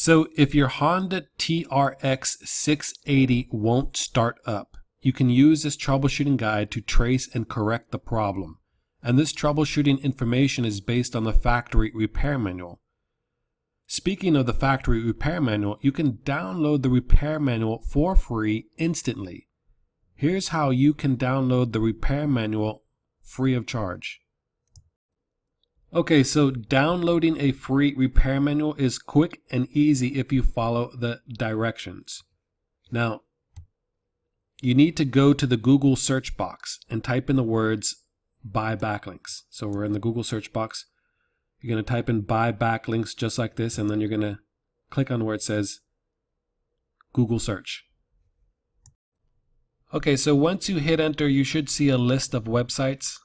So if your Honda TRX680 won't start up, you can use this troubleshooting guide to trace and correct the problem. And this troubleshooting information is based on the factory repair manual. Speaking of the factory repair manual, you can download the repair manual for free instantly. Here's how you can download the repair manual free of charge. Okay, so downloading a free repair manual is quick and easy if you follow the directions. Now, you need to go to the Google search box and type in the words buy backlinks. So we're in the Google search box. You're going to type in buy backlinks just like this, and then you're going to click on where it says Google search. Okay, so once you hit enter, you should see a list of websites.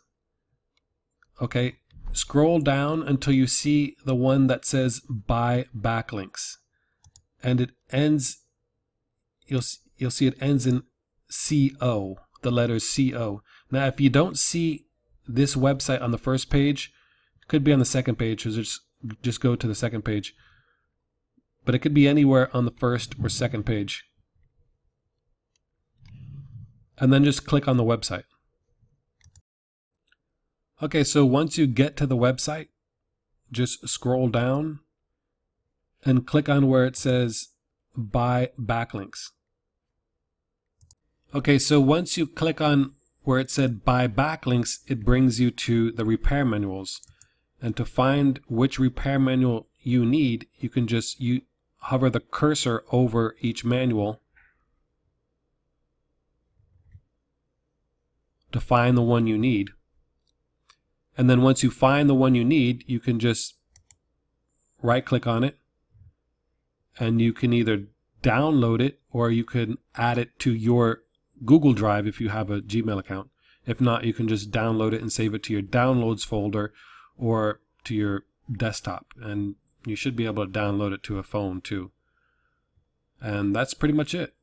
Okay. Scroll down until you see the one that says buy backlinks, and it ends, you'll see it ends in CO, the letters CO. Now if you don't see this website on the first page, it could be on the second page, so just go to the second page, but it could be anywhere on the first or second page, and then just click on the website. Okay, so once you get to the website, just scroll down and click on where it says buy backlinks. Okay, so once you click on where it said buy backlinks, it brings you to the repair manuals. And to find which repair manual you need, you can just hover the cursor over each manual to find the one you need. And then once you find the one you need, you can just right click on it, and you can either download it or you can add it to your Google Drive if you have a Gmail account. If not, you can just download it and save it to your downloads folder or to your desktop, and you should be able to download it to a phone too. And that's pretty much it.